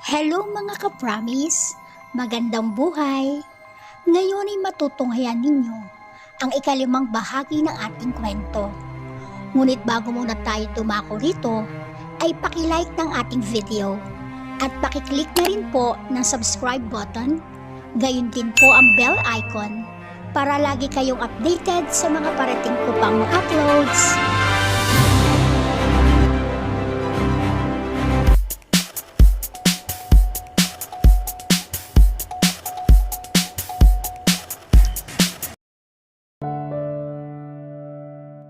Hello mga ka-promise, magandang buhay. Ngayon ay matutunghayan ninyo ang ikalimang bahagi ng ating kwento. Ngunit bago muna tayo dumako rito, ay pakilike ng ating video at pakiclick na rin po ng subscribe button, gayon din po ang bell icon para lagi kayong updated sa mga parating ko pang uploads.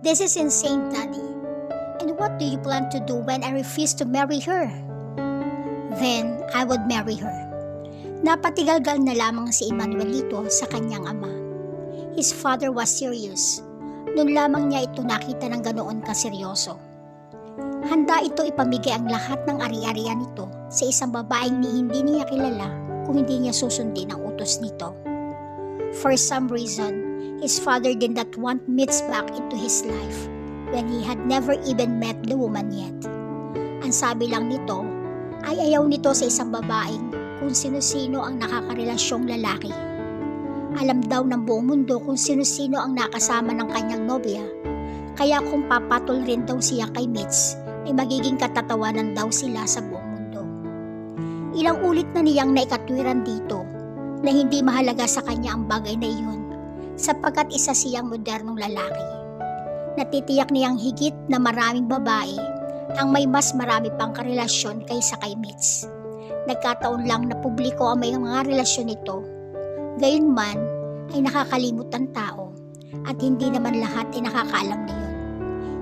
This is insane, Daddy. And what do you plan to do when I refuse to marry her? Then, I would marry her. Napatigalgal na lamang si Emanuelito sa kanyang ama. His father was serious. Noon lamang niya ito nakita ng ganoon kaseryoso. Handa ito ipamigay ang lahat ng ari-arian nito sa isang babaeng hindi niya kilala kung hindi niya susundin ang utos nito. For some reason, his father did not want Mitz back into his life when he had never even met the woman yet. Ang sabi lang nito ay ayaw nito sa isang babaeng kung sino-sino ang nakakarelasyong lalaki. Alam daw ng buong mundo kung sino-sino ang nakasama ng kanyang nobya, kaya kung papatol rin daw siya kay Mitz ay magiging katatawanan daw sila sa buong mundo. Ilang ulit na niyang naikatwiran dito na hindi mahalaga sa kanya ang bagay na iyon sapagkat isa siyang modernong lalaki. Natitiyak niyang higit na maraming babae ang may mas marami pang karelasyon kaysa kay Mitz. Nagkataon lang na publiko ang may mga relasyon nito. Gayunman ay nakakalimot ang tao at hindi naman lahat ay nakakaalam niyon.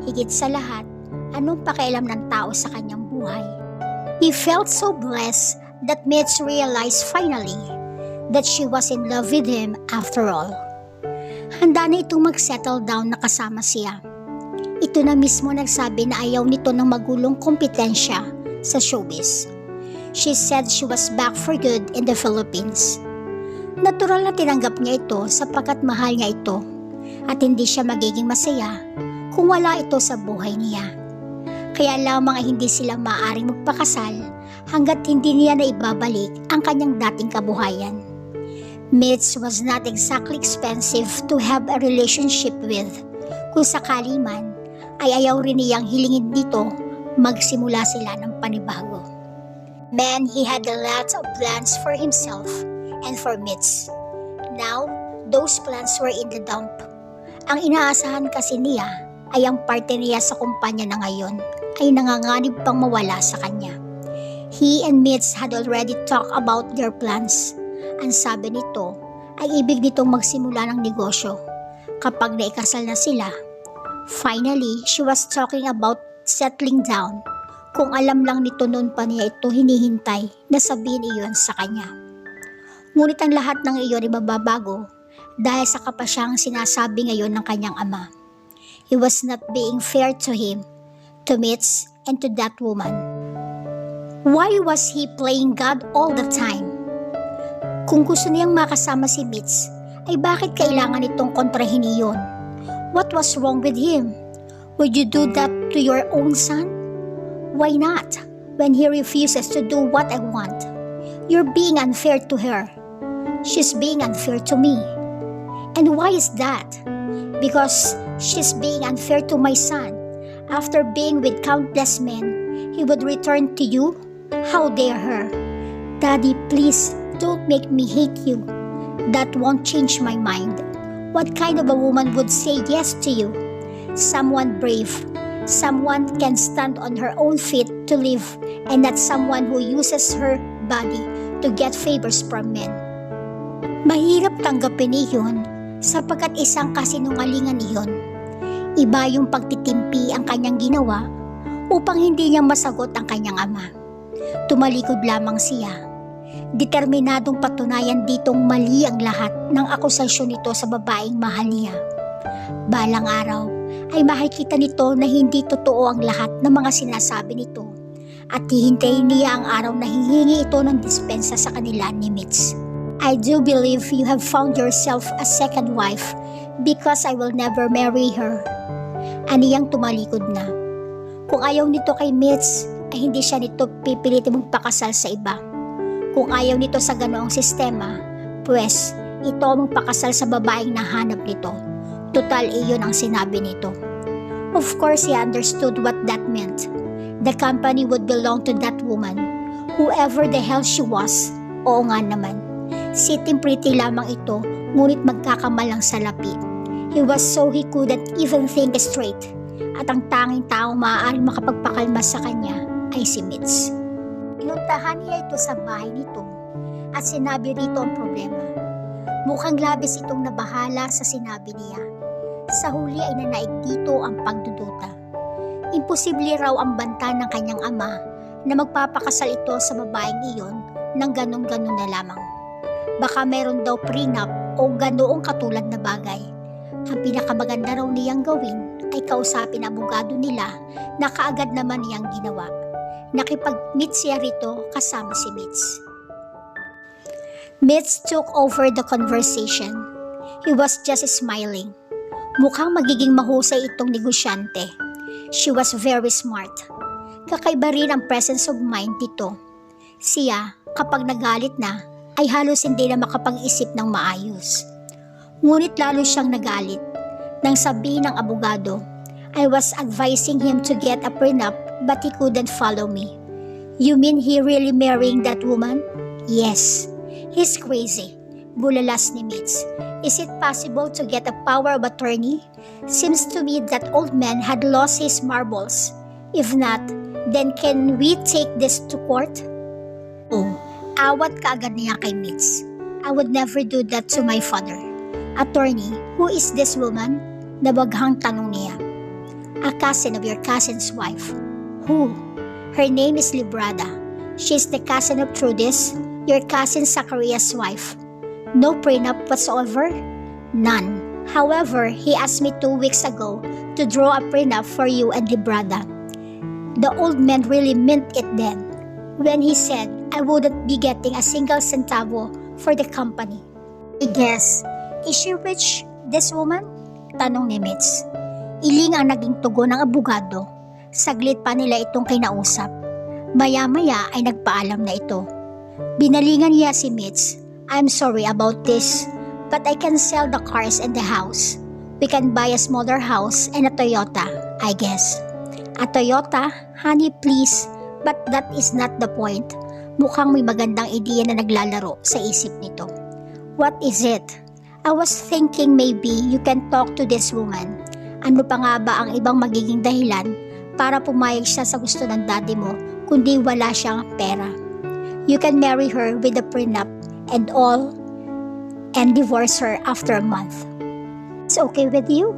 Higit sa lahat, anong pakialam ng tao sa kanyang buhay? He felt so blessed that Mitz realized finally that she was in love with him after all. Handa na itong mag-settle down na kasama siya. Ito na mismo nagsabi na ayaw nito ng magulong kompetensya sa showbiz. She said she was back for good in the Philippines. Natural na tinanggap niya ito sapagkat mahal niya ito at hindi siya magiging masaya kung wala ito sa buhay niya. Kaya lamang ay hindi sila maaaring magpakasal hanggat hindi niya na ibabalik ang kanyang dating kabuhayan. Mitz was not exactly expensive to have a relationship with. Kung sakali man, ay ayaw rin niyang hilingin dito magsimula sila ng panibago. Man, he had a lot of plans for himself and for Mitz. Now, those plans were in the dump. Ang inaasahan kasi niya ay ang parte niya sa kumpanya na ngayon ay nanganganib pang mawala sa kanya. He and Mitz had already talked about their plans. Ang sabi nito ay ibig nitong magsimula ng negosyo kapag naikasal na sila. Finally, she was talking about settling down. Kung alam lang nito noon pa niya ito hinihintay na sabihin iyon sa kanya. Ngunit ang lahat ng iyon ay mababago dahil sa kapasyang sinasabi ngayon ng kanyang ama. He was not being fair to him, to Mitz, and to that woman. Why was he playing God all the time? Kung gusto niyang makasama si Mitz, ay bakit kailangan itong kontrahin iyon? What was wrong with him? Would you do that to your own son? Why not? When he refuses to do what I want, you're being unfair to her. She's being unfair to me. And why is that? Because she's being unfair to my son. After being with countless men, he would return to you? How dare her? Daddy, please, don't make me hate you. That won't change my mind. What kind of a woman would say yes to you? Someone brave. Someone can stand on her own feet to live and not someone who uses her body to get favors from men. Mahirap tanggapin iyon sapagkat isang kasinungalingan iyon. Iba yung pagtitimpi ang kanyang ginawa upang hindi niya masagot ang kanyang ama. Tumalikod lamang siya. Determinadong patunayan ditong mali ang lahat ng akusasyon nito sa babaeng mahal niya. Balang araw ay makikita nito na hindi totoo ang lahat ng mga sinasabi nito at hihintayin niya ang araw na hihingi ito ng dispensa sa kanila ni Mitz. I do believe you have found yourself a second wife because I will never marry her. Aniyang tumalikod na. Kung ayaw nito kay Mitz ay hindi siya nito pipilitin magpakasal sa iba. Kung ayaw nito sa ganoong sistema, pues ito ang magpakasal sa babaeng nahanap nito. Total iyon ang sinabi nito. Of course, he understood what that meant. The company would belong to that woman, whoever the hell she was. Oo nga naman. Sitting pretty lamang ito, ngunit magkakamalang salapi. He was so he couldn't even think straight. At ang tanging taong maaaring makapagpakalma sa kanya ay si Mitch. Inuntahan niya ito sa bahay nito at sinabi rito ang problema. Mukhang labis itong nabahala sa sinabi niya. Sa huli ay nanaig dito ang pagdududa. Imposible raw ang banta ng kanyang ama na magpapakasal ito sa babaeng iyon ng ganun-ganun na lamang. Baka meron daw prenup o ganoong katulad na bagay. Ang pinakamaganda raw niyang gawin ay kausapin ang abogado nila na kaagad naman niyang ginawa. Nakipag-meet siya rito kasama si Mitch. Mitch took over the conversation. He was just smiling. Mukhang magiging mahusay itong negosyante. She was very smart. Kakaiba rin ang presence of mind dito. Siya, kapag nagalit na, ay halos hindi na makapag-isip ng maayos. Ngunit lalo siyang nagalit nang sabihin ng abogado, I was advising him to get a prenup but he couldn't follow me. You mean he really marrying that woman? Yes. He's crazy. Bulalas ni Mitch. Is it possible to get a power of attorney? Seems to me that old man had lost his marbles. If not, then can we take this to court? Oh, awat kaagad niya kay Mitch. I would never do that to my father. Attorney, who is this woman? Nabaghang tanong niya. A cousin of your cousin's wife. Who? Her name is Librada. She's the cousin of Trudis, your cousin Zachariah's wife. No prenup whatsoever? None. However, he asked me 2 weeks ago to draw a prenup for you and Librada. The old man really meant it then, when he said I wouldn't be getting a single centavo for the company. I guess, is she rich, this woman? Tanong ni Mitch. Iling ang naging tugon ng abogado. Saglit pa nila itong kinausap. Maya-maya ay nagpaalam na ito. Binalingan niya si Mitch. I'm sorry about this, but I can sell the cars and the house. We can buy a smaller house and a Toyota, I guess. A Toyota? Honey, please. But that is not the point. Mukhang may magandang ideya na naglalaro sa isip nito. What is it? I was thinking maybe you can talk to this woman. Ano pa nga ba ang ibang magiging dahilan para pumayag siya sa gusto ng daddy mo kundi wala siyang pera? You can marry her with a prenup and all and divorce her after a month. It's okay with you?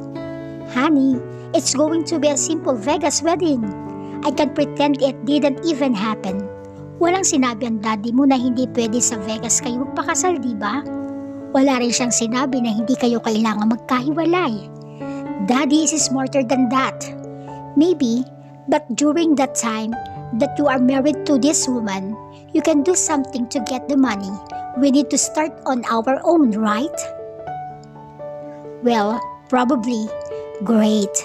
Honey, it's going to be a simple Vegas wedding. I can pretend it didn't even happen. Walang sinabi ang daddy mo na hindi pwede sa Vegas kayo magpakasal, di ba? Wala rin siyang sinabi na hindi kayo kailangan magkahiwalay. Daddy is smarter than that. Maybe, but during that time that you are married to this woman, you can do something to get the money. We need to start on our own, right? Well, probably. Great.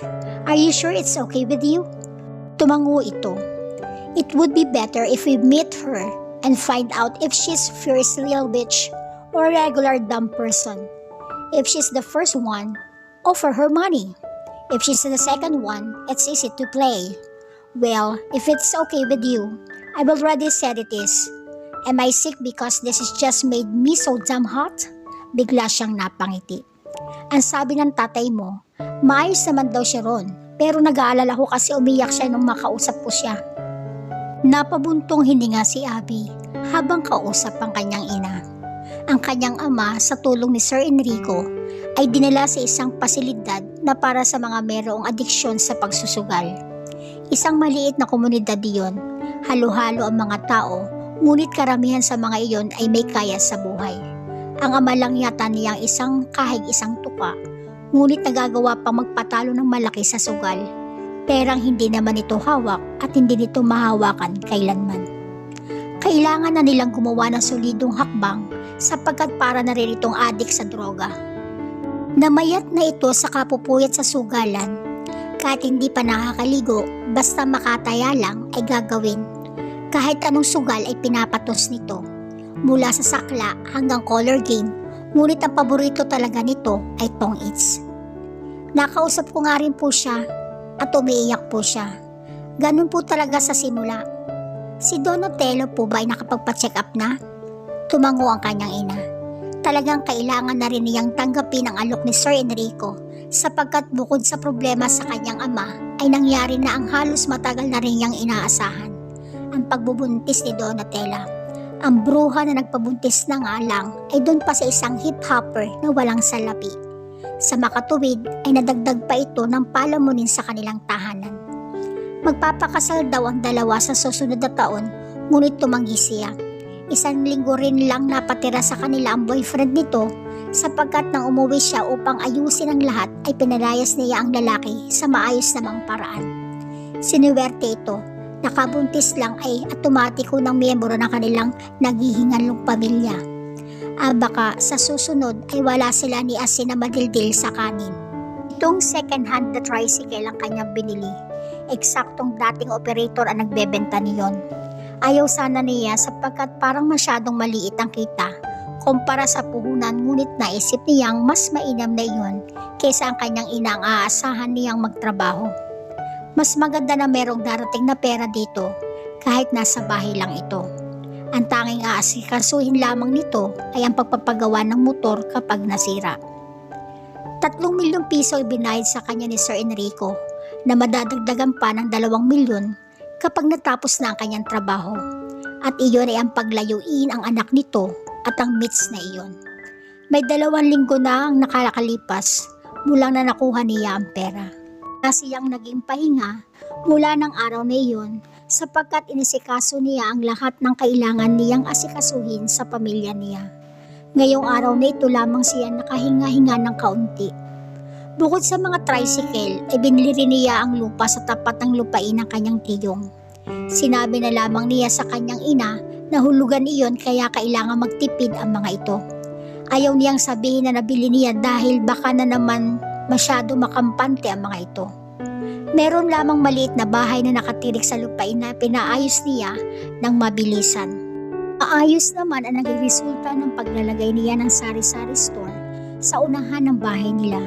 Are you sure it's okay with you? Tumango ito. It would be better if we meet her and find out if she's fierce little bitch or a regular dumb person. If she's the first one, offer her money. If she's the second one, it's easy to play. Well, if it's okay with you, I've already said it is. Am I sick because this has just made me so damn hot? Bigla siyang napangiti. Ang sabi ng tatay mo, maayos naman daw siya ron, pero nag-aalala ko kasi umiyak siya nung makausap ko siya. Napabuntong hininga si Abby habang kausap ang kanyang ina. Ang kanyang ama sa tulong ni Sir Enrico ay dinala sa isang pasilidad na para sa mga mayroong adiksyon sa pagsusugal. Isang maliit na komunidad iyon, halo-halo ang mga tao, ngunit karamihan sa mga iyon ay may kaya sa buhay. Ang ama lang yata niyang isang kahig isang tuka, ngunit nagagawa pang magpatalo ng malaki sa sugal. Perang hindi naman ito hawak at hindi nito mahawakan kailanman. Kailangan na nilang gumawa ng solidong hakbang sapagkat para na rin itong adik sa droga. Namayat na ito sa kapupuyat sa sugalan. Kahit hindi pa nakakaligo, basta makataya lang ay gagawin. Kahit anong sugal ay pinapatos nito. Mula sa sakla hanggang color game, ngunit ang paborito talaga nito ay tong its. Nakausap ko nga rin po siya at umiiyak po siya. Ganun po talaga sa simula. Si Donatello po ba ay nakapagpa-check up na? Tumango ang kanyang ina. Talagang kailangan na rin niyang tanggapin ang alok ni Sir Enrico sapagkat bukod sa problema sa kanyang ama ay nangyari na ang halos matagal na rin niyang inaasahan. Ang pagbubuntis ni Donatella. Ang bruha na nagpabuntis na nga lang ay doon pa sa isang hip-hopper na walang salapi. Sa makatuwid ay nadagdag pa ito ng palamunin sa kanilang tahanan. Magpapakasal daw ang dalawa sa susunod na taon, ngunit tumanggi siya. 1 linggo rin lang napatira sa kanila ang boyfriend nito sapagkat nang umuwi siya upang ayusin ang lahat ay pinalayas niya ang lalaki sa maayos namang paraan. Siniwerte ito, nakabuntis lang ay automatiko ng miyembro ng kanilang naghihingalong pamilya. Baka sa susunod ay wala sila ni Asin na madildil sa kanin. Itong second hand na tricycle ang kanyang binili. Eksaktong dating operator ang nagbebenta niyon. Ayaw sana niya sapagkat parang masyadong maliit ang kita kumpara sa puhunan, ngunit naisip niyang mas mainam na iyon kaysa ang kanyang ina ang aasahan niyang magtrabaho. Mas maganda na merong darating na pera dito kahit nasa bahay lang ito. Ang tanging aasikasuhin lamang nito ay ang pagpapagawa ng motor kapag nasira. 3 milyong piso ibinayad sa kanya ni Sir Enrico na madadagdagan pa ng 2 milyon kapag natapos na ang kanyang trabaho. At iyon ay ang paglayuin ang anak nito at ang meets na iyon. May 2 linggo na ang nakakalipas mula na nakuha niya ang pera. Siyang naging pahinga mula ng araw na iyon sapagkat inisikaso niya ang lahat ng kailangan niyang asikasuhin sa pamilya niya. Ngayong araw na ito lamang siya nakahinga-hinga ng kaunti. Bukod sa mga tricycle, ay binili rin niya ang lupa sa tapat ng lupain ng kanyang tiyong. Sinabi na lamang niya sa kanyang ina na hulugan iyon kaya kailangan magtipid ang mga ito. Ayaw niyang sabihin na nabili niya dahil baka na naman masyado makampante ang mga ito. Meron lamang maliit na bahay na nakatirik sa lupain na pinaayos niya ng mabilisan. Maayos naman ang naging resulta ng paglalagay niya ng sari-sari store sa unahan ng bahay nila.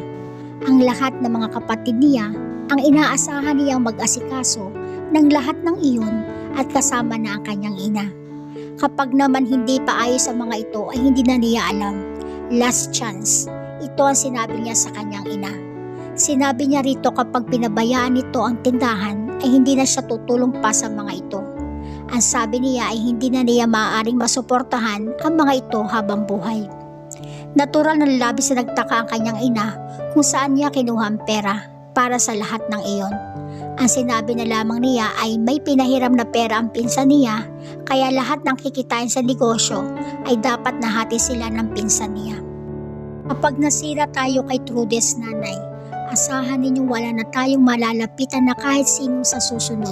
Ang lahat ng mga kapatid niya ang inaasahan niyang mag-asikaso ng lahat ng iyon at kasama na ang kanyang ina. Kapag naman hindi pa ayos ang mga ito ay hindi na niya alam. Last chance. Ito ang sinabi niya sa kanyang ina. Sinabi niya rito kapag pinabayaan nito ang tindahan ay hindi na siya tutulong pa sa mga ito. Ang sabi niya ay hindi na niya maaaring masuportahan ang mga ito habang buhay. Natural na labis na nagtaka ang kanyang ina kung saan niya kinuha ang pera para sa lahat ng iyon. Ang sinabi na lamang niya ay may pinahiram na pera ang pinsan niya kaya lahat ng kikitain sa negosyo ay dapat nahati sila ng pinsan niya. Kapag nasira tayo kay Trudes nanay, asahan ninyong wala na tayong malalapitan na kahit sino sa susunod.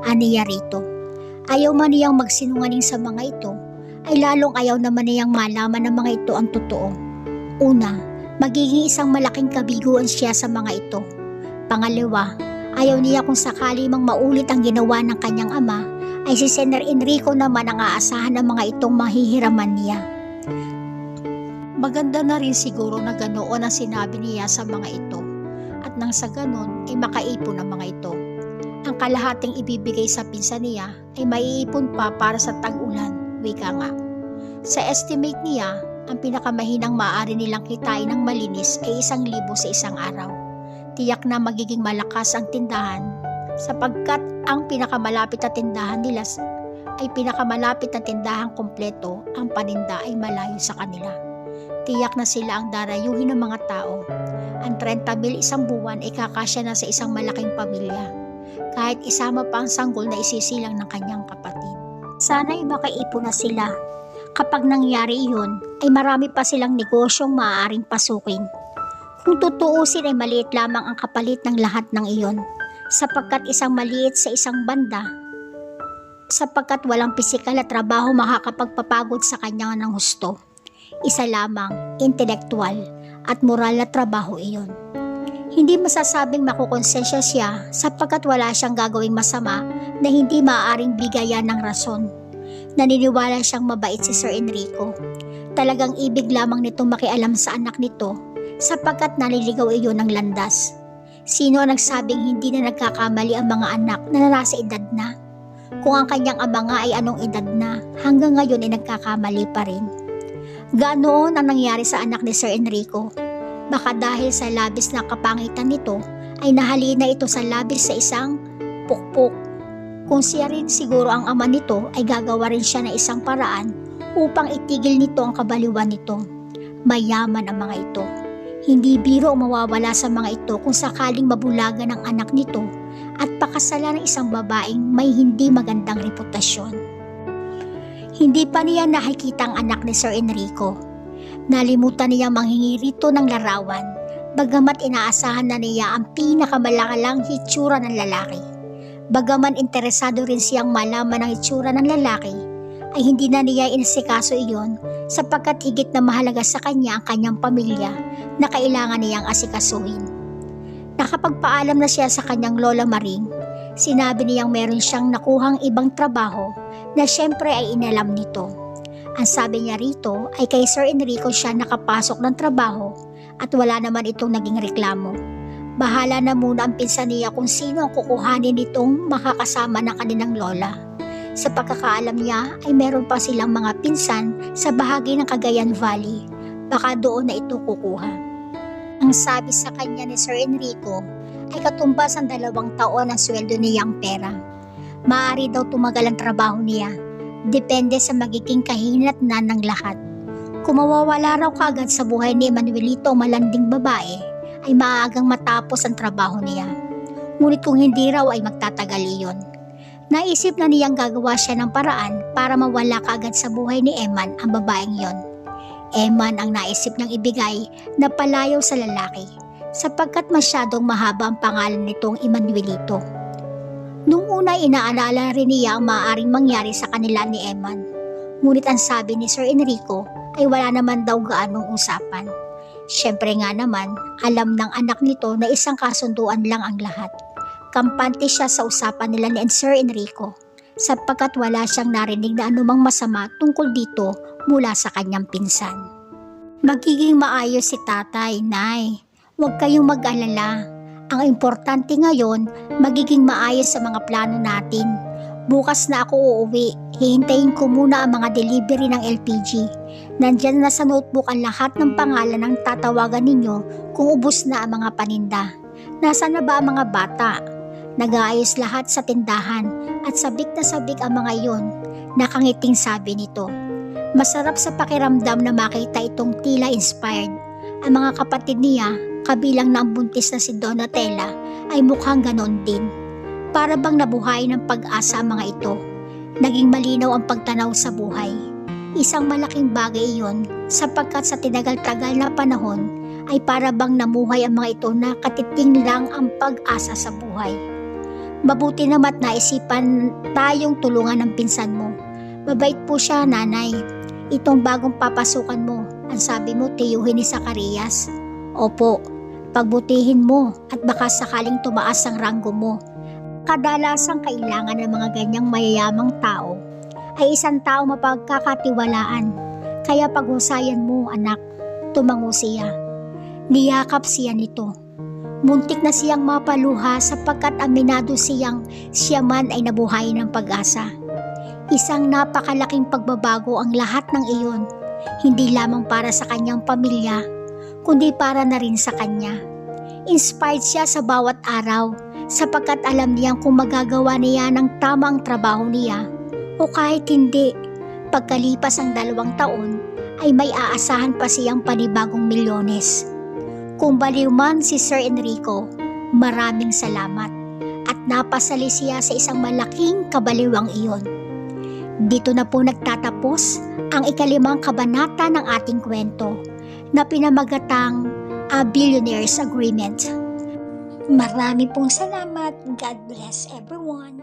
Aniya rito. Ayaw man niyang magsinungaling sa mga ito, ay lalong ayaw naman niyang malaman ng mga ito ang totoo. Una, magiging isang malaking kabiguan siya sa mga ito. Pangalawa, ayaw niya kung sakali mang maulit ang ginawa ng kanyang ama, ay si Senator Enrico naman ang aasahan ng mga itong mahihiraman niya. Maganda na rin siguro na ganoon ang sinabi niya sa mga ito at nang sa ganon ay makaipon ang mga ito. Ang kalahating ibibigay sa pinsan niya ay maiipon pa para sa tag-ulan, wika nga. Sa estimate niya, ang pinakamahinang maaari nilang kitain ng malinis ay 1,000 sa isang araw. Tiyak na magiging malakas ang tindahan sapagkat ang pinakamalapit na tindahan nila ay pinakamalapit na tindahan kompleto, ang paninda ay malayo sa kanila. Tiyak na sila ang darayuhin ng mga tao. Ang 30,000 isang buwan ay kakasya na sa isang malaking pamilya. Kahit isama pa ang sanggol na isisilang ng kanyang kapatid. Sana'y makaipon na sila. Kapag nangyari iyon, ay marami pa silang negosyong maaaring pasukin. Kung tutuusin ay maliit lamang ang kapalit ng lahat ng iyon. Sapagkat isang maliit sa isang banda. Sapagkat walang pisikal na trabaho makakapagpapagod sa kanya ng husto. Isa lamang, intelektual at moral na trabaho iyon. Hindi masasabing makukonsensya siya sapagkat wala siyang gagawing masama na hindi maaaring bigayan ng rason. Naniniwala siyang mabait si Sir Enrico. Talagang ibig lamang nitong makialam sa anak nito sapagkat naliligaw iyon ng landas. Sino ang nagsabing hindi na nagkakamali ang mga anak na nasa edad na? Kung ang kanyang ama nga ay anong edad na, hanggang ngayon ay nagkakamali pa rin. Ganoon ang nangyari sa anak ni Sir Enrico. Baka dahil sa labis na kapangitan nito, ay nahalina ito sa labis sa isang pukpok. Kung siya rin siguro ang ama nito, ay gagawa rin siya ng isang paraan upang itigil nito ang kabaliwan nito. Mayaman ang mga ito. Hindi biro ang mawawala sa mga ito kung sakaling mabulagan ang anak nito at pakasalan ng isang babaeng may hindi magandang reputasyon. Hindi pa niya nakikita ang anak ni Sir Enrico. Nalimutan niya manghingi rito ng larawan, bagamat inaasahan na niya ang pinakamalakalang hitsura ng lalaki. Bagaman interesado rin siyang malaman ang hitsura ng lalaki, ay hindi na niya inasikaso iyon sapagkat higit na mahalaga sa kanya ang kanyang pamilya na kailangan niyang asikasuhin. Nakapagpaalam na siya sa kanyang Lola Maring, sinabi niyang meron siyang nakuhang ibang trabaho na siyempre ay inalam nito. Ang sabi niya rito ay kay Sir Enrico siya nakapasok ng trabaho at wala naman itong naging reklamo. Bahala na muna ang pinsan niya kung sino ang kukuhanin nitong makakasama ng kanilang lola. Sa pagkakaalam niya ay meron pa silang mga pinsan sa bahagi ng Cagayan Valley. Baka doon na ito kukuha. Ang sabi sa kanya ni Sir Enrico ay katumbas ang 2 taon ang sweldo niyang pera. Maaari daw tumagal ang trabaho niya. Depende sa magiging kahinatnan ng lahat. Kung mawawala raw kagad sa buhay ni Emanuelito ang malanding babae, ay maagang matapos ang trabaho niya. Ngunit kung hindi raw ay magtatagal iyon. Naisip na niyang gagawa siya ng paraan para mawala kaagad sa buhay ni Eman ang babaeng yon. Eman ang naisip niyang ibigay na palayaw sa lalaki sapagkat masyadong mahaba ang pangalan nitong Emanuelito. Nung una inaalala rin niya ang maaaring mangyari sa kanila ni Eman. Ngunit ang sabi ni Sir Enrico ay wala naman daw gaanong usapan. Siyempre nga naman, alam ng anak nito na isang kasunduan lang ang lahat. Kampante siya sa usapan nila ni Sir Enrico sapagkat wala siyang narinig na anumang masama tungkol dito mula sa kanyang pinsan. Magiging maayos si tatay, nay. Huwag kayong mag-alala. Ang importante ngayon, magiging maayos sa mga plano natin. Bukas na ako uuwi. Hihintayin ko muna ang mga delivery ng LPG. Nandyan na sa notebook ang lahat ng pangalan ng tatawagan ninyo kung ubos na ang mga paninda. Nasaan na ba ang mga bata? Nag-aayos lahat sa tindahan at sabik na sabik ang mga iyon. Nakangiting sabi nito. Masarap sa pakiramdam na makita itong tila inspired. Ang mga kapatid niya, kabilang na ang buntis na si Donatella, ay mukhang ganon din. Para bang nabuhay ng pag-asa ang mga ito. Naging malinaw ang pagtanaw sa buhay. Isang malaking bagay iyon sapagkat sa tinagal-tagal na panahon ay para bang namuhay ang mga ito na katiting lang ang pag-asa sa buhay. Mabuti naman naisipan tayong tulungan ng pinsan mo. Mabait po siya, nanay. Itong bagong papasukan mo, ang sabi mo tiyuhin ni Zacarias. Opo, pagbutihin mo at baka sakaling tumaas ang ranggo mo. Kadalasang kailangan ng mga ganyang mayayamang tao ay isang tao mapagkakatiwalaan. Kaya paghusayan mo, anak, tumango siya. Niyakap siya nito. Muntik na siyang mapaluha sapagkat aminado siyang siya man ay nabuhay ng pag-asa. Isang napakalaking pagbabago ang lahat ng iyon, hindi lamang para sa kanyang pamilya, kundi para na rin sa kanya. Inspired siya sa bawat araw sapagkat alam niyang kung magagawa niya ng tamang trabaho niya o kahit hindi, pagkalipas ang 2 taon ay may aasahan pa siyang panibagong milyones. Kung baliw man si Sir Enrico, maraming salamat at napasali siya sa isang malaking kabaliwang iyon. Dito na po nagtatapos ang 5 kabanata ng ating kwento na pinamagatang A Billionaire's Agreement. Marami pong salamat. God bless everyone.